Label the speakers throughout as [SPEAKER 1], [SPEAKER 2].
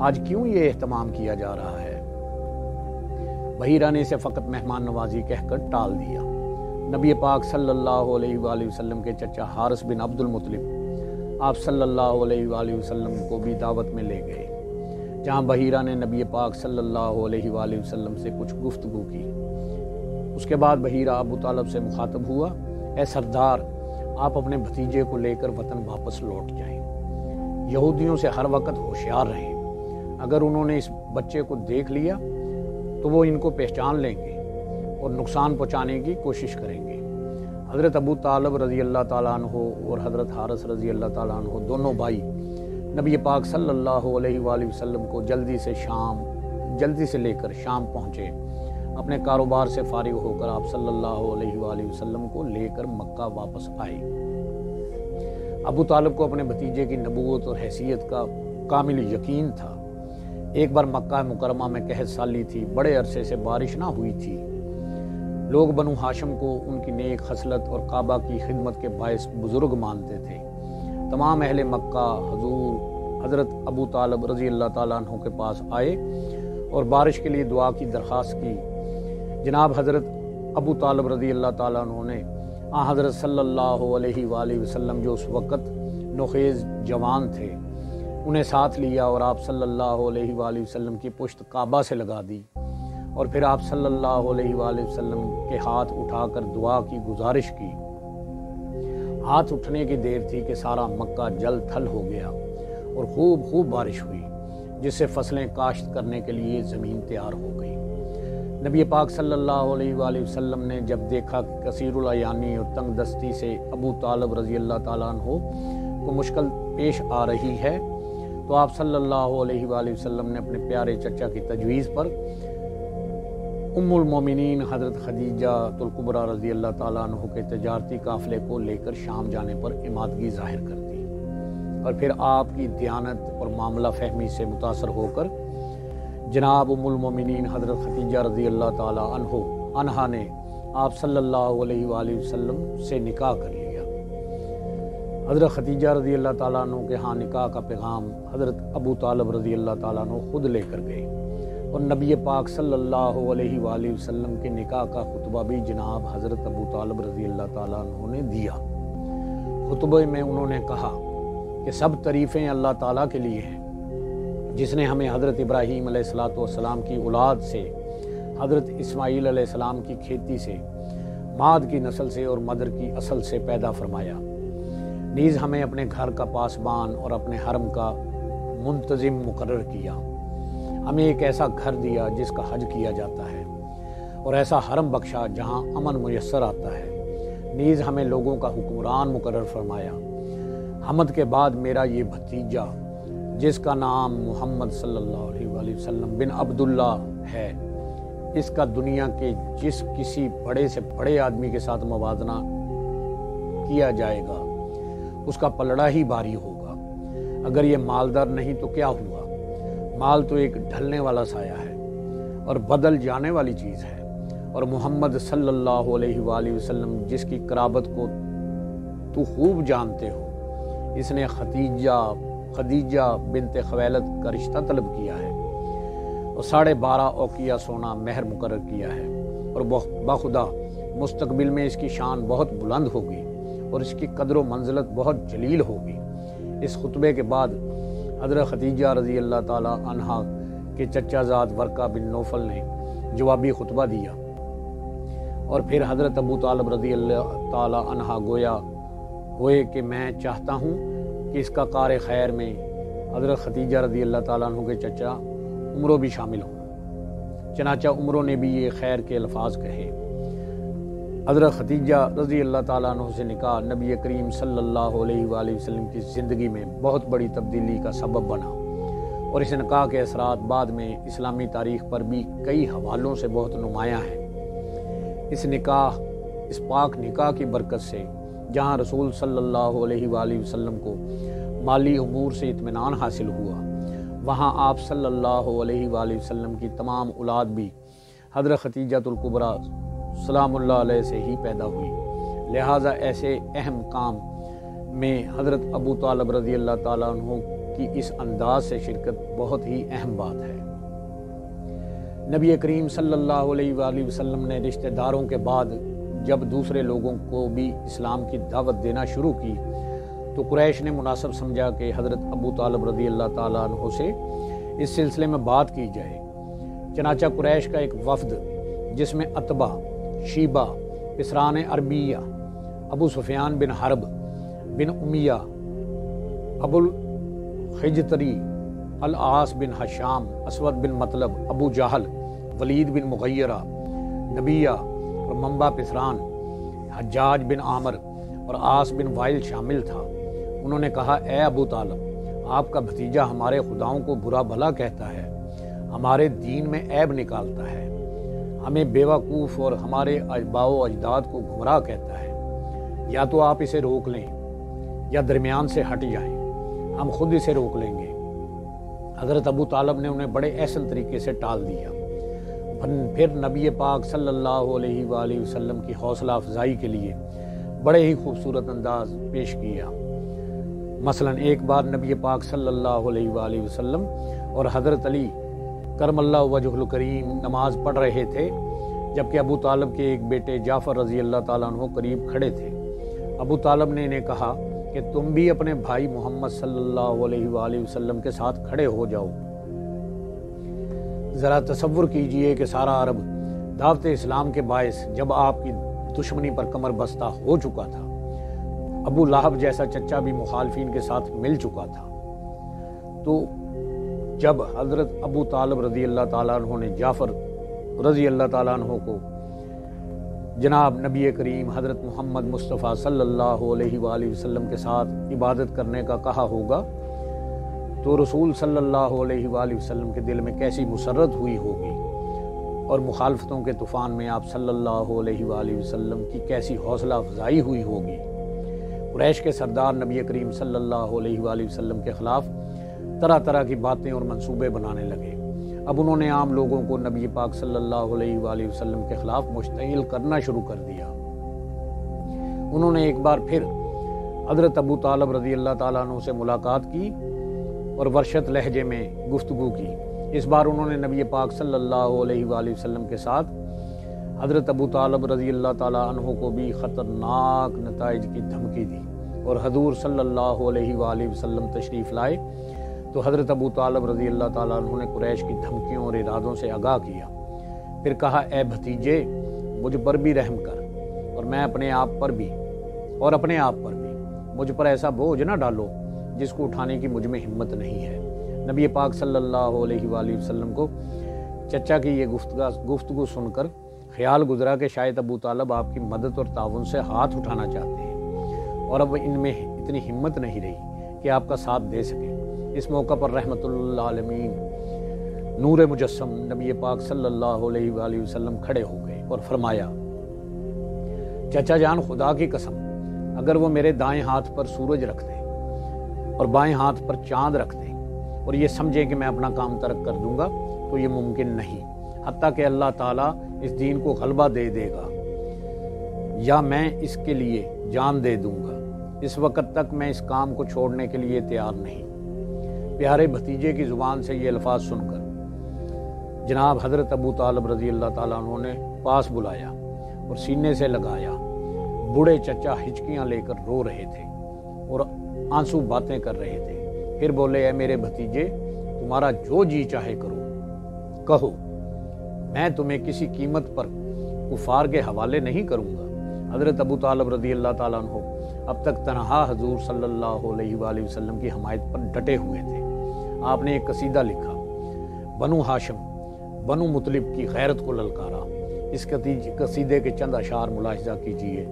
[SPEAKER 1] آج کیوں یہ اہتمام کیا جا رہا ہے؟ بحیرہ نے اسے فقط مہمان نوازی کہہ کر ٹال دیا۔ نبی پاک صلی اللہ علیہ وآلہ وسلم کے چچا حارث بن عبد المطلب آپ صلی اللہ علیہ وآلہ وسلم کو بھی دعوت میں لے گئے، جہاں بحیرہ نے نبی پاک صلی اللہ علیہ وآلہ وسلم سے کچھ گفتگو کی۔ اس کے بعد بحیرہ ابو طالب سے مخاطب ہوا، اے سردار، آپ اپنے بھتیجے کو لے کر وطن واپس لوٹ جائیں۔ یہودیوں سے ہر وقت ہوشیار رہیں، اگر انہوں نے اس بچے کو دیکھ لیا تو وہ ان کو پہچان لیں گے اور نقصان پہنچانے کی کوشش کریں گے۔ حضرت ابو طالب رضی اللہ تعالیٰ عنہ اور حضرت حارث رضی اللہ تعالیٰ عنہ دونوں بھائی نبی پاک صلی اللہ علیہ وآلہ وسلم کو جلدی سے لے کر شام پہنچے۔ اپنے کاروبار سے فارغ ہو کر آپ صلی اللہ علیہ وآلہ وسلم کو لے کر مکہ واپس آئے۔ ابو طالب کو اپنے بھتیجے کی نبوت اور حیثیت کا کامل یقین تھا۔ ایک بار مکہ مکرمہ میں قحط سالی تھی، بڑے عرصے سے بارش نہ ہوئی تھی۔ لوگ بنو ہاشم کو ان کی نیک خصلت اور کعبہ کی خدمت کے باعث بزرگ مانتے تھے۔ تمام اہل مکہ حضرت ابو طالب رضی اللہ تعالیٰ عنہ کے پاس آئے اور بارش کے لیے دعا کی درخواست کی۔ جناب حضرت ابو طالب رضی اللہ تعالیٰ عنہ نے حضرت صلی اللہ علیہ وآلہ وسلم جو اس وقت نوخیز جوان تھے انہیں ساتھ لیا اور آپ صلی اللہ علیہ وآلہ وسلم کی پشت کعبہ سے لگا دی، اور پھر آپ صلی اللہ علیہ وآلہ وسلم کے ہاتھ اٹھا کر دعا کی گزارش کی۔ ہاتھ اٹھنے کی دیر تھی کہ سارا مکہ جل تھل ہو گیا اور خوب بارش ہوئی، جس سے فصلیں کاشت کرنے کے لیے زمین تیار ہو گئی۔ نبی پاک صلی اللہ علیہ وآلہ وسلم نے جب دیکھا کہ کثیر العیانی اور تنگ دستی سے ابو طالب رضی اللہ تعالیٰ عنہ کو مشکل پیش آ رہی ہے، تو آپ صلی اللہ علیہ وآلہ وسلم نے اپنے پیارے چچا کی تجویز پر ام المومنین حضرت خدیجہ الکبریٰ رضی اللہ تعالیٰ عنہ کے تجارتی قافلے کو لے کر شام جانے پر امادگی ظاہر کر دی، اور پھر آپ کی دیانت اور معاملہ فہمی سے متاثر ہو کر جناب ام المومنین حضرت خدیجہ رضی اللہ تعالیٰ عنہا نے آپ صلی اللہ علیہ وآلہ وسلم سے نکاح کر لیا۔ حضرت خدیجہ رضی اللہ تعالیٰ عنہ کے ہاں نکاح کا پیغام حضرت ابو طالب رضی اللہ تعالیٰ عنہ خود لے کر گئے، اور نبی پاک صلی اللہ علیہ وآلہ وسلم کے نکاح کا خطبہ بھی جناب حضرت ابو طالب رضی اللہ تعالیٰ عنہ نے دیا۔ خطبے میں انہوں نے کہا کہ سب تعریفیں اللہ تعالیٰ کے لیے ہیں، جس نے ہمیں حضرت ابراہیم علیہ السلام کی اولاد سے، حضرت اسماعیل علیہ السلام کی کھیتی سے، ماد کی نسل سے اور مدر کی اصل سے پیدا فرمایا۔ نیز ہمیں اپنے گھر کا پاسبان اور اپنے حرم کا منتظم مقرر کیا۔ ہمیں ایک ایسا گھر دیا جس کا حج کیا جاتا ہے، اور ایسا حرم بخشا جہاں امن میسر آتا ہے۔ نیز ہمیں لوگوں کا حکمران مقرر فرمایا۔ حمد کے بعد میرا یہ بھتیجا، جس کا نام محمد صلی اللہ علیہ وآلہ وسلم بن عبداللہ ہے، اس کا دنیا کے جس کسی بڑے سے بڑے آدمی کے ساتھ موازنہ کیا جائے گا اس کا پلڑا ہی بھاری ہوگا۔ اگر یہ مالدار نہیں تو کیا ہوا؟ مال تو ایک ڈھلنے والا سایہ ہے اور بدل جانے والی چیز ہے، اور محمد صلی اللہ علیہ وآلہ وسلم جس کی قرابت کو تو خوب جانتے ہو، اس نے خدیجہ بنت خویلد کا رشتہ طلب کیا ہے اور 12.5 اوقیہ سونا مہر مقرر کیا ہے، اور بخدا مستقبل میں اس کی شان بہت بلند ہوگی اور اس کی قدر و منزلت بہت جلیل ہوگی۔ اس خطبے کے بعد حضرت خدیجہ رضی اللہ تعالیٰ عنہا کے چچا زاد ورقہ بن نوفل نے جوابی خطبہ دیا، اور پھر حضرت ابو طالب رضی اللہ تعالیٰ عنہ گویا ہوئے کہ میں چاہتا ہوں کہ اس کا کار خیر میں حضرت خدیجہ رضی اللہ تعالیٰ عنہ کے چچا عمرو بھی شامل ہوں۔ چنانچہ عمرو نے بھی یہ خیر کے الفاظ کہے۔ حضرت خدیجہ رضی اللہ تعالیٰ عنہ سے نکاح نبی کریم صلی اللہ علیہ وآلہ وسلم کی زندگی میں بہت بڑی تبدیلی کا سبب بنا، اور اس نکاح کے اثرات بعد میں اسلامی تاریخ پر بھی کئی حوالوں سے بہت نمایاں ہیں۔ اس پاک نکاح کی برکت سے جہاں رسول صلی اللہ علیہ وآلہ وسلم کو مالی امور سے اطمینان حاصل ہوا، وہاں آپ صلی اللہ علیہ وآلہ وسلم کی تمام اولاد بھی حضرت خدیجہ الکبریٰ سلام اللہ علیہ سے ہی پیدا ہوئی۔ لہٰذا ایسے اہم کام میں حضرت ابو طالب رضی اللہ تعالیٰ عنہ کی اس انداز سے شرکت بہت ہی اہم بات ہے۔ نبی کریم صلی اللہ علیہ وآلہ وسلم نے رشتہ داروں کے بعد جب دوسرے لوگوں کو بھی اسلام کی دعوت دینا شروع کی تو قریش نے مناسب سمجھا کہ حضرت ابو طالب رضی اللہ تعالیٰ عنہ سے اس سلسلے میں بات کی جائے۔ چنانچہ قریش کا ایک وفد جس میں عتبہ، شیبہ، پسران عربیہ، ابو سفیان بن حرب بن امیہ، ابو الخجتری، العاص بن حشام، اسود بن مطلب، ابو جہل، ولید بن مغیرہ، نبیہ اور منبع پسران، حجاج بن عامر اور عاص بن وائل شامل تھا۔ انہوں نے کہا، اے ابو طالب، آپ کا بھتیجا ہمارے خداؤں کو برا بھلا کہتا ہے، ہمارے دین میں عیب نکالتا ہے، ہمیں بیوقوف اور ہمارے آباء و اجداد کو گمراہ کہتا ہے۔ یا تو آپ اسے روک لیں یا درمیان سے ہٹ جائیں، ہم خود اسے روک لیں گے۔ حضرت ابو طالب نے انہیں بڑے احسن طریقے سے ٹال دیا۔ پھر نبی پاک صلی اللہ علیہ وآلہ وسلم کی حوصلہ افزائی کے لیے بڑے ہی خوبصورت انداز پیش کیا۔ مثلا ایک بار نبی پاک صلی اللہ علیہ وآلہ وسلم اور حضرت علی کرم اللہ وجہ الکریم نماز پڑھ رہے تھے، جبکہ ابو طالب کے ایک بیٹے جعفر رضی اللہ تعالیٰ عنہ قریب کھڑے تھے۔ ابو طالب نے انہیں کہا کہ تم بھی اپنے بھائی محمد صلی اللہ علیہ وآلہ وسلم کے ساتھ کھڑے ہو جاؤ۔ ذرا تصور کیجئے کہ سارا عرب دعوت اسلام کے باعث جب آپ کی دشمنی پر کمر بستہ ہو چکا تھا، ابو لہب جیسا چچا بھی مخالفین کے ساتھ مل چکا تھا، تو جب حضرت ابو طالب رضی اللہ تعالیٰ عنہ نے جعفر رضی اللہ تعالیٰ عنہ کو جناب نبی کریم حضرت محمد مصطفیٰ صلی اللہ علیہ وآلہ وسلم کے ساتھ عبادت کرنے کا کہا ہوگا تو رسول صلی اللہ علیہ وآلہ وسلم کے دل میں کیسی مسرت ہوئی ہوگی، اور مخالفتوں کے طوفان میں آپ صلی اللہ علیہ وآلہ وسلم کی کیسی حوصلہ افزائی ہوئی ہوگی۔ قریش کے سردار نبی کریم صلی اللہ علیہ وآلہ وسلم کے خلاف طرح طرح کی باتیں اور منصوبے بنانے لگے۔ اب انہوں نے عام لوگوں کو نبی پاک صلی اللہ علیہ وآلہ وسلم کے خلاف مشتعل کرنا شروع کر دیا۔ انہوں نے ایک بار پھر حضرت ابو طالب رضی اللہ تعالیٰ عنہ سے ملاقات کی اور ورشت لہجے میں گفتگو کی۔ اس بار انہوں نے نبی پاک صلی اللہ علیہ وآلہ وسلم کے ساتھ حضرت ابو طالب رضی اللہ تعالیٰ عنہ کو بھی خطرناک نتائج کی دھمکی دی، اور حضور صلی اللہ علیہ وآلہ وسلم تشریف لائے تو حضرت ابو طالب رضی اللہ تعالیٰ عنہ نے قریش کی دھمکیوں اور ارادوں سے آگاہ کیا۔ پھر کہا، اے بھتیجے، مجھ پر بھی رحم کر، اور اپنے آپ پر بھی مجھ پر ایسا بوجھ نہ ڈالو جس کو اٹھانے کی مجھ میں ہمت نہیں ہے۔ نبی پاک صلی اللہ علیہ وآلہ وسلم کو چچا کی یہ گفتگو سن کر خیال گزرا کہ شاید ابو طالب آپ کی مدد اور تعاون سے ہاتھ اٹھانا چاہتے ہیں، اور اب ان میں اتنی ہمت نہیں رہی کہ آپ کا ساتھ دے سکیں۔ اس موقع پر رحمت للعالمین نور مجسم نبی پاک صلی اللہ علیہ وآلہ وسلم کھڑے ہو گئے اور فرمایا، چچا جان، خدا کی قسم، اگر وہ میرے دائیں ہاتھ پر سورج رکھ دیں اور بائیں ہاتھ پر چاند رکھ دیں اور یہ سمجھیں کہ میں اپنا کام ترک کر دوں گا تو یہ ممکن نہیں، حتیٰ کہ اللہ تعالیٰ اس دین کو غلبہ دے دے گا، یا میں اس کے لیے جان دے دوں گا۔ اس وقت تک میں اس کام کو چھوڑنے کے لیے تیار نہیں۔ پیارے بھتیجے کی زبان سے یہ الفاظ سن کر جناب حضرت ابو طالب رضی اللہ تعالیٰ عنہ نے پاس بلایا اور سینے سے لگایا۔ بوڑھے چچا ہچکیاں لے کر رو رہے تھے اور آنسو باتیں کر رہے تھے۔ پھر بولے، اے میرے بھتیجے، تمہارا جو جی چاہے کرو، کہو، میں تمہیں کسی قیمت پر کفار کے حوالے نہیں کروں گا۔ حضرت ابو طالب رضی اللہ تعالیٰ عنہ اب تک تنہا حضور صلی اللہ علیہ وآلہ وسلم کی حمایت پر ڈٹے ہوئے تھے۔ آپ نے ایک قصیدہ لکھا، بنو ہاشم بنو مطلب کی غیرت کو للکارا۔ اس قصیدے کے چند اشعار ملاحظہ کیجیے۔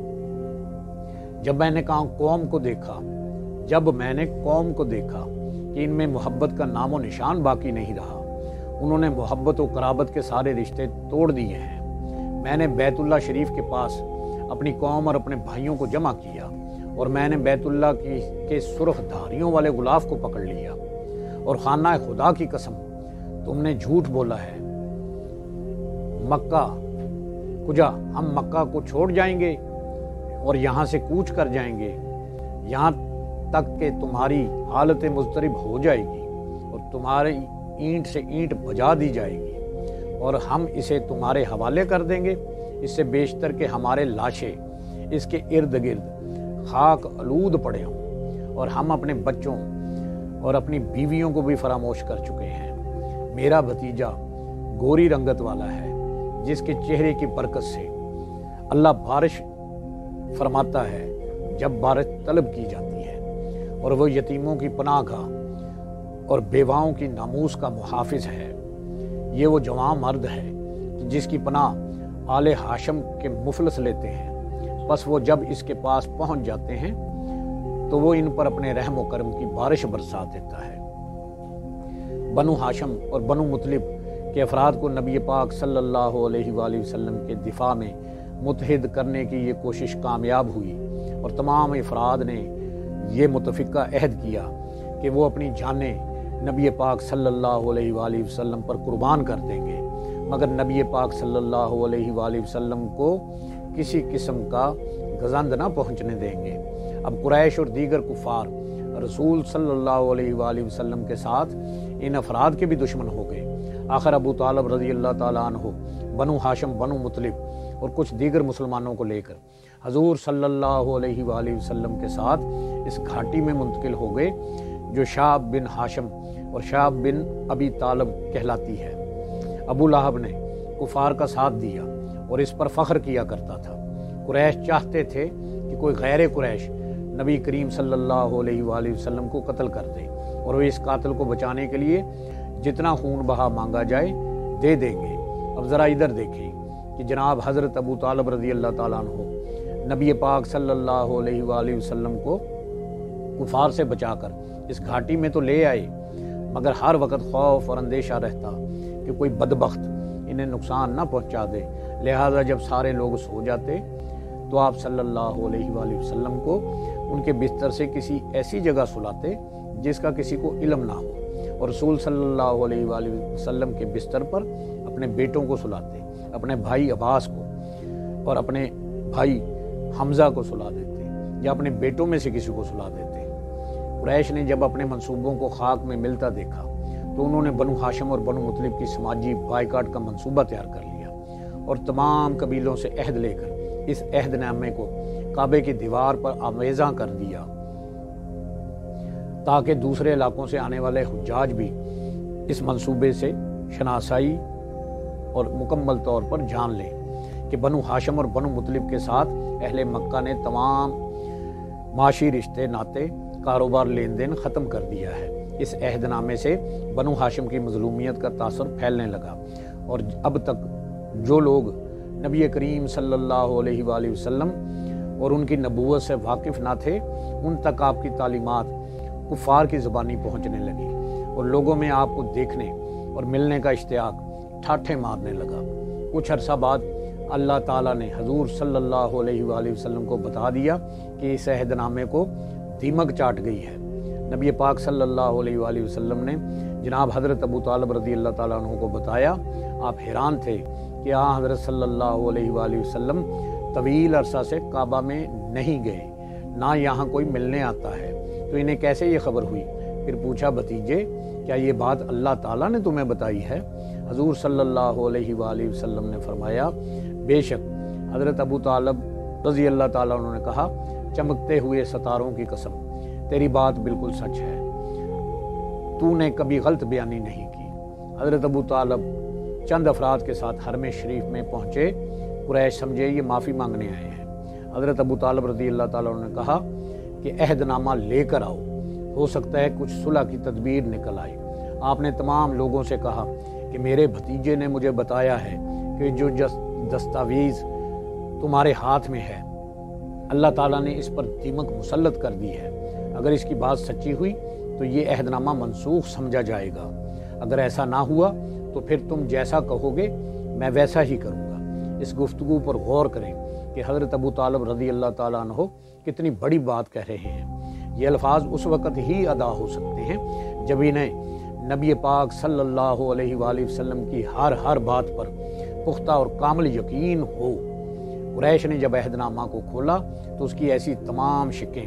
[SPEAKER 1] جب میں نے قوم کو دیکھا کہ ان میں محبت کا نام و نشان باقی نہیں رہا، انہوں نے محبت و قرابت کے سارے رشتے توڑ دیے ہیں، میں نے بیت اللہ شریف کے پاس اپنی قوم اور اپنے بھائیوں کو جمع کیا، اور میں نے بیت اللہ کے سرخ دھاریوں والے غلاف کو پکڑ لیا، اور خانہ خدا کی قسم، تم نے جھوٹ بولا ہے۔ ہم مکہ کو چھوڑ جائیں گے اور یہاں سے کوچ کر جائیں گے، یہاں تک کہ تمہاری حالت مضطرب ہو جائے گی اور تمہاری اینٹ سے اینٹ بجا دی جائے گی، اور ہم اسے تمہارے حوالے کر دیں گے، اس سے بیشتر کہ ہمارے لاشیں اس کے ارد گرد خاک آلود پڑے ہوں، اور ہم اپنے بچوں اور اپنی بیویوں کو بھی فراموش کر چکے ہیں۔ میرا بھتیجا گوری رنگت والا ہے، جس کے چہرے کی برکت سے اللہ بارش فرماتا ہے جب بارش طلب کی جاتی ہے، اور وہ یتیموں کی پناہ گاہ اور بیواؤں کی ناموس کا محافظ ہے۔ یہ وہ جوان مرد ہے جس کی پناہ آل ہاشم کے مفلس لیتے ہیں، پس وہ جب اس کے پاس پہنچ جاتے ہیں تو وہ ان پر اپنے رحم و کرم کی بارش برسا دیتا ہے۔ بنو ہاشم اور بنو مطلب کے افراد کو نبی پاک صلی اللہ علیہ وآلہ وسلم کے دفاع میں متحد کرنے کی یہ کوشش کامیاب ہوئی، اور تمام افراد نے یہ متفقہ عہد کیا کہ وہ اپنی جانیں نبی پاک صلی اللہ علیہ وآلہ وسلم پر قربان کر دیں گے، مگر نبی پاک صلی اللہ علیہ وآلہ وسلم کو کسی قسم کا گزند نہ پہنچنے دیں گے۔ اب قریش اور دیگر کفار رسول صلی اللہ علیہ وآلہ وسلم کے ساتھ ان افراد کے بھی دشمن ہو گئے۔ آخر ابو طالب رضی اللہ تعالیٰ عنہ بنو ہاشم، بنو مطلب اور کچھ دیگر مسلمانوں کو لے کر حضور صلی اللہ علیہ وآلہ وسلم کے ساتھ اس گھاٹی میں منتقل ہو گئے جو شعب بن ہاشم اور شعب بن ابی طالب کہلاتی ہے۔ ابو لہب نے کفار کا ساتھ دیا اور اس پر فخر کیا کرتا تھا۔ قریش چاہتے تھے کہ کوئی غیر قریش نبی کریم صلی اللہ علیہ وآلہ وسلم کو قتل کر دے، اور وہ اس قاتل کو بچانے کے لیے جتنا خون بہا مانگا جائے دے دیں گے۔ اب ذرا ادھر دیکھیں کہ جناب حضرت ابو طالب رضی اللہ تعالیٰ عنہ نبی پاک صلی اللہ علیہ وآلہ وسلم کو کفار سے بچا کر اس گھاٹی میں تو لے آئے، مگر ہر وقت خوف اور اندیشہ رہتا کہ کوئی بدبخت انہیں نقصان نہ پہنچا دے، لہذا جب سارے لوگ سو جاتے تو آپ صلی اللہ علیہ وآلہ وسلم کو ان کے بستر سے کسی ایسی جگہ سلاتے جس کا کسی کو علم نہ ہو، اور رسول صلی اللہ علیہ وآلہ وسلم کے بستر پر اپنے بیٹوں کو سلاتے، اپنے بھائی عباس کو اور اپنے بھائی حمزہ کو سلا دیتے، یا اپنے بیٹوں میں سے کسی کو سلا دیتے۔ قریش نے جب اپنے منصوبوں کو خاک میں ملتا دیکھا تو انہوں نے بنو ہاشم اور بنو مطلب کی سماجی بائیکاٹ کا منصوبہ تیار کر لیا، اور تمام قبیلوں سے عہد لے کر اس عہد نامے کو کعبے کی دیوار پر آویزاں کر دیا، تاکہ دوسرے علاقوں سے آنے والے حجاج بھی اس منصوبے سے شناسائی اور مکمل طور پر جان لیں کہ بنو ہاشم اور بنو مطلب کے ساتھ اہل مکہ نے تمام معاشی رشتے ناتے، کاروبار، لین دین ختم کر دیا ہے۔ اس عہد نامے سے بنو ہاشم کی مظلومیت کا تاثر پھیلنے لگا، اور اب تک جو لوگ نبی کریم صلی اللہ علیہ وآلہ وسلم اور ان کی نبوت سے واقف نہ تھے، ان تک آپ کی تعلیمات کفار کی زبانی پہنچنے لگی، اور لوگوں میں آپ کو دیکھنے اور ملنے کا اشتیاق ٹھاٹھے مارنے لگا۔ کچھ عرصہ بعد اللہ تعالیٰ نے حضور صلی اللہ علیہ وآلہ وسلم کو بتا دیا کہ اس عہد نامے کو دیمک چاٹ گئی ہے۔ نبی پاک صلی اللہ علیہ وآلہ وسلم نے جناب حضرت ابو طالب رضی اللہ تعالیٰ عنہ کو بتایا۔ آپ حیران تھے کہ حضرت صلی اللہ علیہ وآلہ وسلم طویل عرصہ سے کعبہ میں نہیں گئے، نہ یہاں کوئی ملنے آتا ہے، تو انہیں کیسے یہ خبر ہوئی؟ پھر پوچھا، بھتیجے کیا یہ بات اللہ تعالیٰ نے تمہیں بتائی ہے؟ حضور صلی اللہ علیہ وآلہ وسلم نے فرمایا، بے شک۔ حضرت ابو طالب رضی اللہ تعالیٰ عنہ نے کہا، چمکتے ہوئے ستاروں کی قسم، تیری بات بالکل سچ ہے، تو نے کبھی غلط بیانی نہیں کی۔ حضرت ابو طالب چند افراد کے ساتھ حرم شریف میں پہنچے۔ قریش سمجھے یہ معافی مانگنے آئے ہیں۔ حضرت ابو طالب رضی اللہ تعالیٰ عنہ نے کہا کہ عہد نامہ لے کر آؤ، ہو سکتا ہے کچھ صلح کی تدبیر نکل آئے۔ آپ نے تمام لوگوں سے کہا کہ میرے بھتیجے نے مجھے بتایا ہے کہ جو دستاویز تمہارے ہاتھ میں ہے، اللہ تعالیٰ نے اس پر دیمک مسلط کر دی ہے۔ اگر اس کی بات سچی ہوئی تو یہ عہد نامہ منسوخ سمجھا جائے گا، اگر ایسا نہ ہوا تو پھر تم جیسا کہو گے میں ویسا ہی کروں گا۔ اس گفتگو پر غور کریں کہ حضرت ابو طالب رضی اللہ تعالیٰ عنہ کتنی بڑی بات کہہ رہے ہیں۔ یہ الفاظ اس وقت ہی ادا ہو سکتے ہیں جب انہیں نبی پاک صلی اللہ علیہ وآلہ وسلم کی ہر بات پر پختہ اور کامل یقین ہو۔ قریش نے جب عہد نامہ کو کھولا تو اس کی ایسی تمام شکیں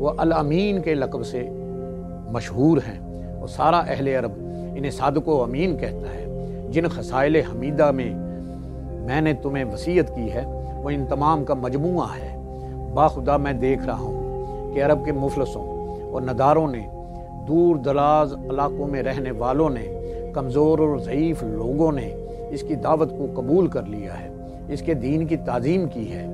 [SPEAKER 1] وہ الامین کے لقب سے مشہور ہیں، اور سارا اہل عرب انہیں صادق و امین کہتا ہے۔ جن خصائل حمیدہ میں نے تمہیں وصیت کی ہے وہ ان تمام کا مجموعہ ہے۔ باخدا میں دیکھ رہا ہوں کہ عرب کے مفلسوں اور نداروں نے، دور دراز علاقوں میں رہنے والوں نے، کمزور اور ضعیف لوگوں نے اس کی دعوت کو قبول کر لیا ہے، اس کے دین کی تعظیم کی ہے۔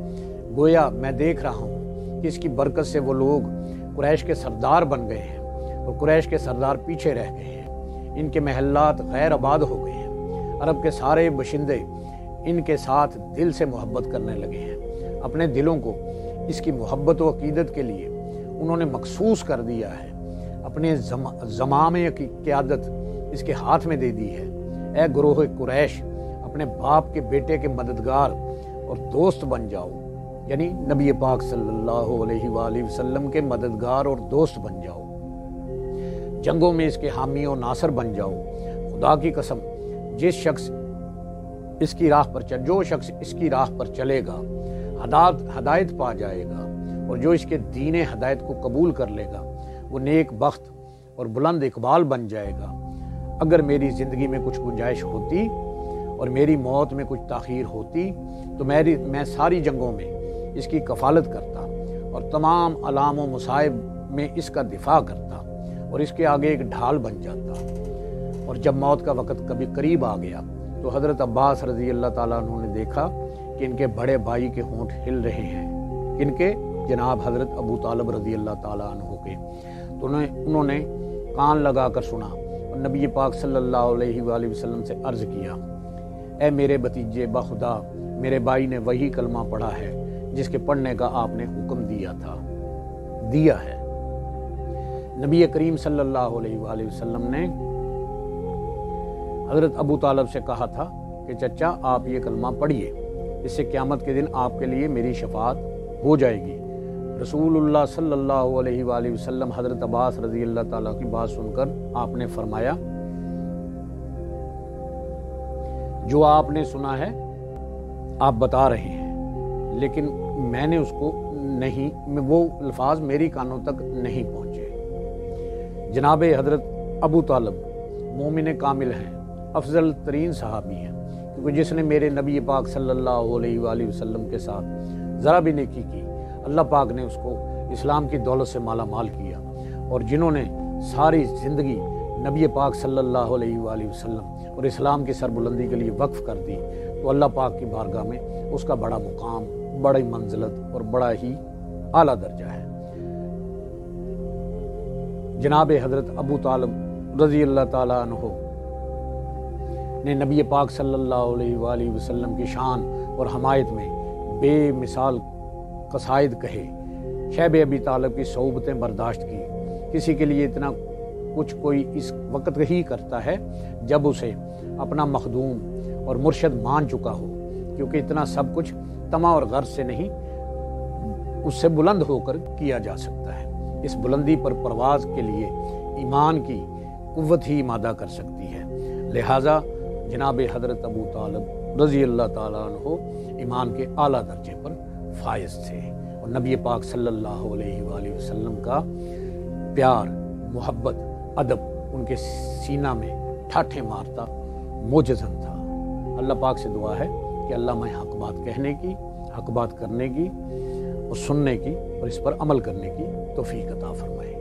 [SPEAKER 1] گویا میں دیکھ رہا ہوں کہ اس کی برکت سے وہ لوگ قریش کے سردار بن گئے ہیں اور قریش کے سردار پیچھے رہ گئے ہیں، ان کے محلات غیر آباد ہو گئے ہیں۔ عرب کے سارے باشندے ان کے ساتھ دل سے محبت کرنے لگے ہیں۔ اپنے دلوں کو اس کی محبت و عقیدت کے لیے انہوں نے مخصوص کر دیا ہے، اپنے زمامے کی قیادت اس کے ہاتھ میں دے دی ہے۔ اے گروہ قریش، اپنے باپ کے بیٹے کے مددگار اور دوست بن جاؤ، یعنی نبی پاک صلی اللہ علیہ وآلہ وسلم کے مددگار اور دوست بن جاؤ، جنگوں میں اس کے حامی و ناصر بن جاؤ۔ خدا کی قسم، جو شخص اس کی راہ پر چلے گا ہدایت پا جائے گا، اور جو اس کے دین ہدایت کو قبول کر لے گا وہ نیک بخت اور بلند اقبال بن جائے گا۔ اگر میری زندگی میں کچھ گنجائش ہوتی اور میری موت میں کچھ تاخیر ہوتی تو میں ساری جنگوں میں اس کی کفالت کرتا اور تمام علام و مصائب میں اس کا دفاع کرتا اور اس کے آگے ایک ڈھال بن جاتا۔ اور جب موت کا وقت کبھی قریب آ گیا تو حضرت عباس رضی اللہ تعالیٰ عنہ نے دیکھا کہ ان کے بڑے بھائی کے ہونٹ ہل رہے ہیں، ان کے جناب حضرت ابو طالب رضی اللہ تعالیٰ عنہ کے، تو انہوں نے کان لگا کر سنا اور نبی پاک صلی اللہ علیہ وآلہ وسلم سے عرض کیا، اے میرے بھتیجے، بخدا میرے بھائی نے وہی کلمہ پڑھا ہے جس کے پڑھنے کا آپ نے حکم دیا ہے۔ نبی کریم صلی اللہ علیہ وآلہ وسلم نے حضرت ابو طالب سے کہا تھا کہ چچا آپ یہ کلمہ پڑھیے، اس سے قیامت کے دن آپ کے لیے میری شفاعت ہو جائے گی۔ رسول اللہ صلی اللہ علیہ وآلہ وسلم حضرت عباس رضی اللہ تعالیٰ کی بات سن کر آپ نے فرمایا، جو آپ نے سنا ہے آپ بتا رہے ہیں، لیکن میں نے اس کو وہ الفاظ میری کانوں تک نہیں پہنچے۔ جناب حضرت ابو طالب مومن کامل ہیں، افضل ترین صحابی ہیں، کیونکہ جس نے میرے نبی پاک صلی اللہ علیہ وآلہ وسلم کے ساتھ ذرا بھی نیکی کی، اللہ پاک نے اس کو اسلام کی دولت سے مالا مال کیا، اور جنہوں نے ساری زندگی نبی پاک صلی اللہ علیہ وآلہ وسلم اور اسلام کی سربلندی کے لیے وقف کر دی، تو اللہ پاک کی بارگاہ میں اس کا بڑا مقام، بڑی منزلت اور بڑا ہی اعلیٰ درجہ ہے۔ جناب حضرت ابو طالب رضی اللہ تعالیٰ عنہ نے نبی پاک صلی اللہ علیہ وآلہ وسلم کی شان اور حمایت میں بے مثال قصائد کہے، شیب ابی طالب کی صحبتیں برداشت کی۔ کسی کے لیے اتنا کچھ کوئی اس وقت ہی کرتا ہے جب اسے اپنا مخدوم اور مرشد مان چکا ہو، کیونکہ اتنا سب کچھ طمع اور غرض سے نہیں، اس سے بلند ہو کر کیا جا سکتا ہے۔ اس بلندی پر پرواز کے لیے ایمان کی قوت ہی مادہ کر سکتی ہے۔ لہٰذا جناب حضرت ابو طالب رضی اللہ تعالیٰ عنہ ایمان کے اعلیٰ درجے پر فائز تھے، اور نبی پاک صلی اللہ علیہ وآلہ وسلم کا پیار، محبت، ادب ان کے سینہ میں ٹھاٹھے مارتا موجزن تھا۔ اللہ پاک سے دعا ہے کہ اللہ میں حق بات کہنے کی، حق بات کرنے کی اور سننے کی اور اس پر عمل کرنے کی توفیق عطا فرمائے۔